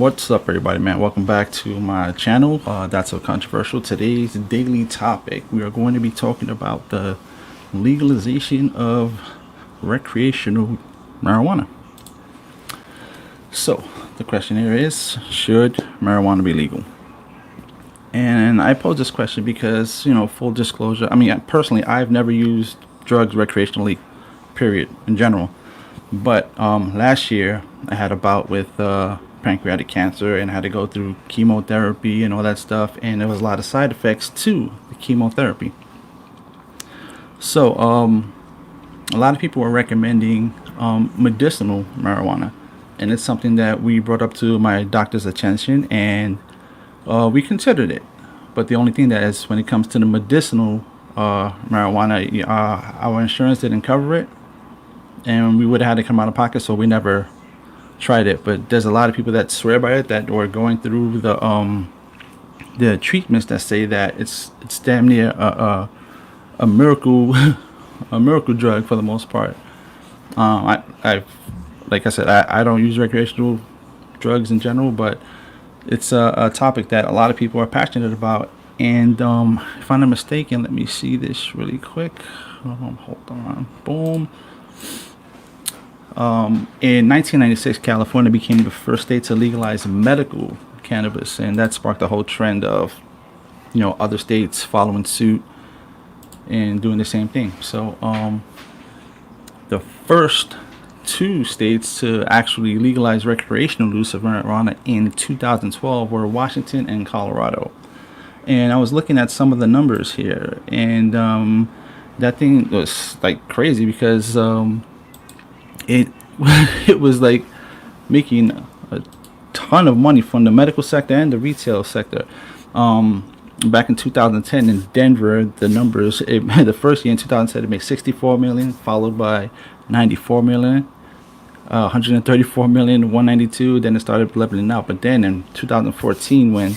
What's up, everybody, man? Welcome back to my channel. That's so controversial. Today's daily topic, we are going to be talking about the legalization of recreational marijuana. So the question here is, should marijuana be legal? And I pose this question because, full disclosure, personally, I've never used drugs recreationally, period, in general. But last year, I had a bout with pancreatic cancer and had to go through chemotherapy and all that stuff. And there was a lot of side effects to the chemotherapy. So a lot of people were recommending medicinal marijuana. And it's something that we brought up to my doctor's attention, and we considered it. But the only thing that is, when it comes to the medicinal marijuana, our insurance didn't cover it, and we would have had to come out of pocket, so we never tried it. But there's a lot of people that swear by it, that were going through the treatments that say that it's damn near a miracle a miracle drug for the most part. I've like I said, I don't use recreational drugs in general, but it's a topic that a lot of people are passionate about. And if I'm not mistaken, let me see this really quick. Hold on. Boom. In 1996, California became the first state to legalize medical cannabis, and that sparked a whole trend of, other states following suit and doing the same thing. So the first two states to actually legalize recreational use of marijuana in 2012 were Washington and Colorado. And I was looking at some of the numbers here, and that thing was like crazy, because it it was like making a ton of money from the medical sector and the retail sector. Back in 2010 in Denver, the numbers, the first year in 2010, it made 64 million, followed by 94 million, 134 million, 192. Then it started leveling out. But then in 2014, when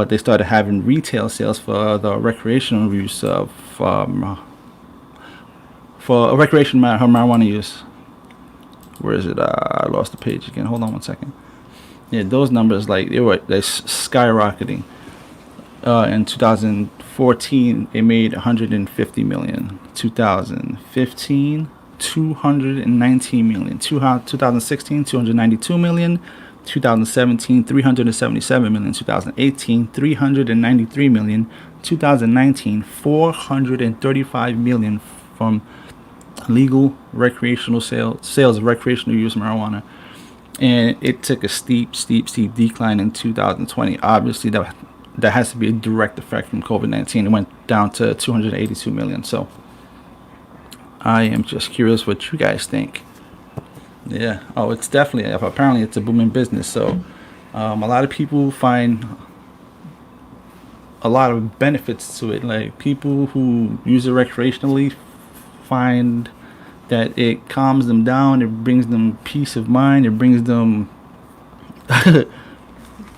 they started having retail sales for the recreational use of for recreational marijuana use. Where is it? I lost the page again. Hold on one second. Yeah, those numbers, like, they're skyrocketing. In 2014, it made 150 million. 2015, 219 million. 2016, 292 million. 2017, 377 million. 2018, 393 million. 2019, 435 million from legal recreational sales of recreational use marijuana. And it took a steep decline in 2020. Obviously, that has to be a direct effect from COVID-19. It went down to 282 million. So I am just curious what you guys think. Yeah. Oh, it's definitely, apparently it's a booming business. So a lot of people find a lot of benefits to it. Like, people who use it recreationally find that it calms them down, it brings them peace of mind, it brings them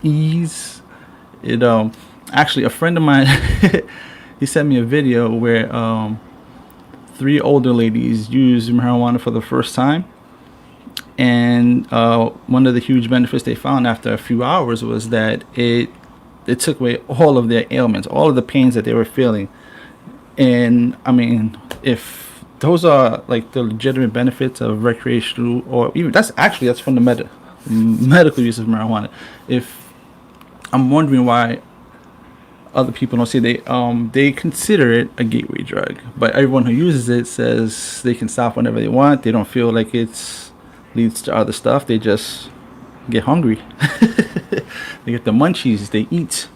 ease. It actually, a friend of mine, he sent me a video where 3 older ladies used marijuana for the first time, and one of the huge benefits they found after a few hours was that it took away all of their ailments, all of the pains that they were feeling. And if those are like the legitimate benefits of recreational, or even that's from the medical use of marijuana. If I'm wondering why other people don't see, they consider it a gateway drug, but everyone who uses it says they can stop whenever they want. They don't feel like it leads to other stuff. They just get hungry. They get the munchies, they eat.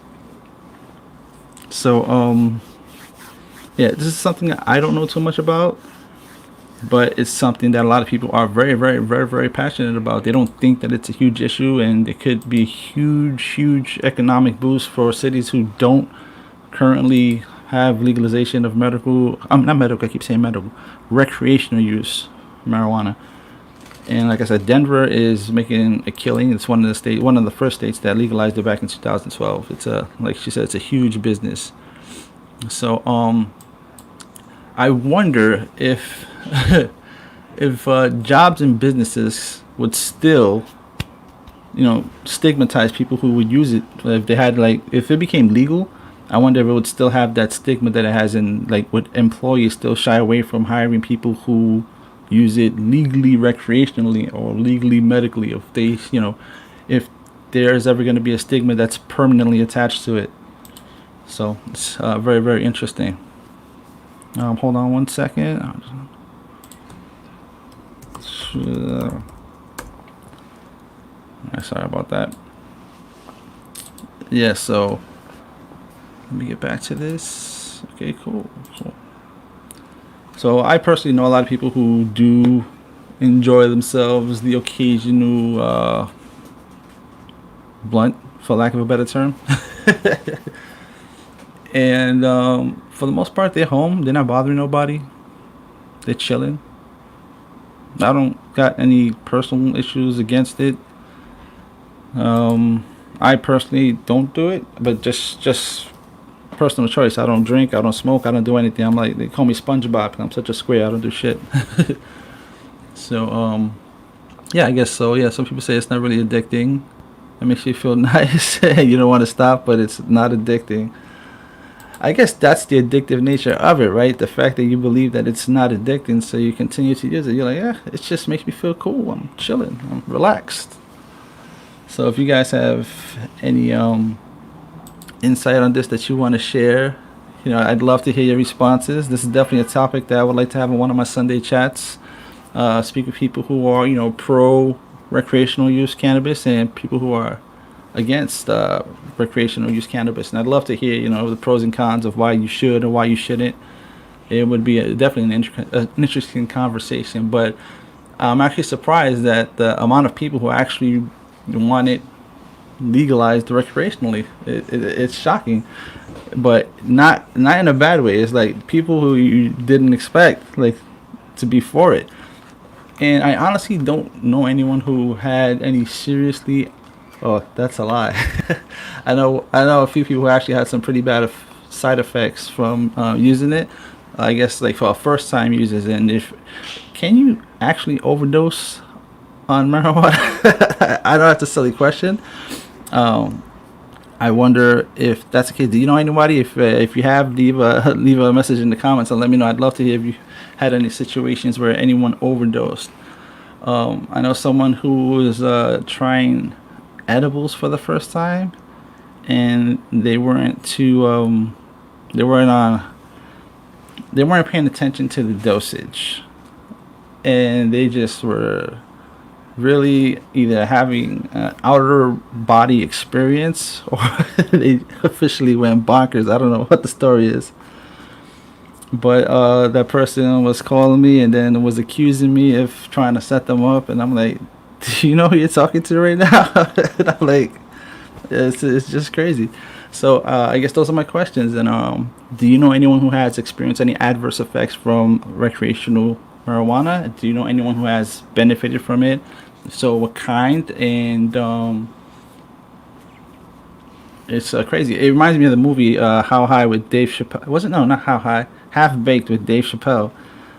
So yeah, this is something that I don't know too much about, but it's something that a lot of people are very, very, very, very passionate about. They don't think that it's a huge issue, and it could be huge economic boost for cities who don't currently have legalization of medical, not medical, I keep saying medical, recreational use marijuana. And like I said, Denver is making a killing. It's one of the first states that legalized it back in 2012. It's like she said, it's a huge business. So I wonder if if jobs and businesses would still stigmatize people who would use it. If they had, like, if it became legal, I wonder if it would still have that stigma that it has, and like would employees still shy away from hiring people who use it legally, recreationally, or legally, medically, if they, if there's ever going to be a stigma that's permanently attached to it. So it's very, very interesting. Hold on one second. Sorry about that. Yeah, so let me get back to this. Okay, cool. So I personally know a lot of people who do enjoy themselves the occasional blunt, for lack of a better term. And for the most part, they're home. They're not bothering nobody. They're chilling. I don't got any personal issues against it. I personally don't do it, but just personal choice. I don't drink. I don't smoke. I don't do anything. I'm like, they call me SpongeBob. I'm such a square. I don't do shit. So yeah, I guess so. Yeah, some people say it's not really addicting. It makes you feel nice. You don't want to stop, but it's not addicting. I guess that's the addictive nature of it, right? The fact that you believe that it's not addicting, so you continue to use it. You're like, yeah, it just makes me feel cool. I'm chilling. I'm relaxed. So if you guys have any insight on this that you want to share, I'd love to hear your responses. This is definitely a topic that I would like to have in one of my Sunday chats. Speak with people who are, pro recreational use cannabis, and people who are against recreational use cannabis. And I'd love to hear, the pros and cons of why you should or why you shouldn't. It would be definitely an interesting conversation. But I'm actually surprised that the amount of people who actually want it legalized recreationally. It's shocking, but not in a bad way. It's like people who you didn't expect, like, to be for it. And I honestly don't know anyone who had any seriously. Oh, that's a lie. I know a few people who actually had some pretty bad side effects from using it. I guess, like, for first time users. And if can you actually overdose on marijuana? I know that's a silly question. I wonder if that's the case. Do you know anybody? If you have, leave a message in the comments and let me know. I'd love to hear if you had any situations where anyone overdosed. I know someone who was trying edibles for the first time, and they weren't paying attention to the dosage, and they just were really either having an outer body experience, or they officially went bonkers. I don't know what the story is, but that person was calling me and then was accusing me of trying to set them up, and I'm like, do you know who you're talking to right now? And I'm like, it's just crazy. So I guess those are my questions. And do you know anyone who has experienced any adverse effects from recreational marijuana? Do you know anyone who has benefited from it? So what kind? And it's crazy. It reminds me of the movie How High with Dave Chappelle. Not How High. Half Baked with Dave Chappelle.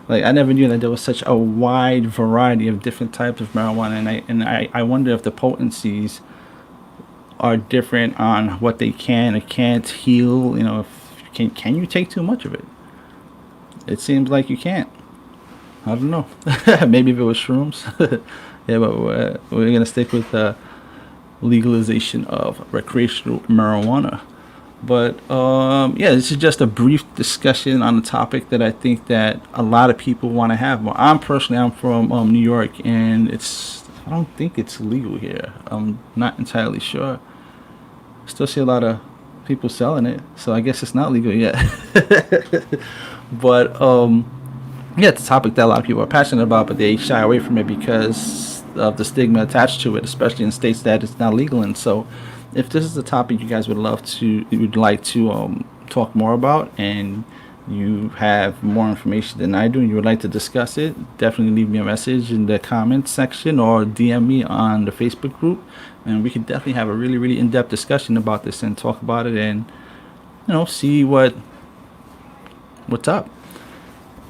Like, I never knew that there was such a wide variety of different types of marijuana, and I wonder if the potencies are different on what they can or can't heal. If can you take too much of it? It seems like you can't. I don't know. Maybe if it was shrooms. Yeah, but we're gonna stick with legalization of recreational marijuana. But yeah, this is just a brief discussion on the topic that I think that a lot of people want to have. Well, I'm from New York, and I don't think it's legal here. I'm not entirely sure. Still see a lot of people selling it, so I guess it's not legal yet. But yeah, it's a topic that a lot of people are passionate about, but they shy away from it because of the stigma attached to it, especially in states that it's not legal in. So if this is a topic you guys would like to talk more about, and you have more information than I do, and you would like to discuss it, definitely leave me a message in the comments section or DM me on the Facebook group, and we could definitely have a really, really in-depth discussion about this and talk about it, and see what's up.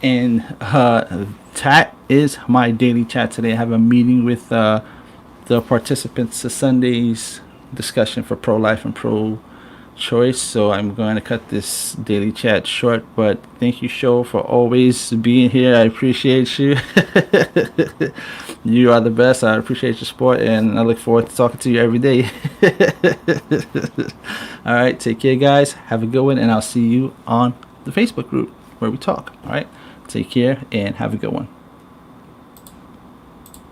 And that is my daily chat today. I have a meeting with the participants to Sunday's discussion for pro-life and pro-choice. So I'm going to cut this daily chat short. But thank you, Show, for always being here. I appreciate you. You are the best. I appreciate your support, and I look forward to talking to you every day. All right, take care, guys. Have a good one, and I'll see you on the Facebook group where we talk. All right, take care and have a good one.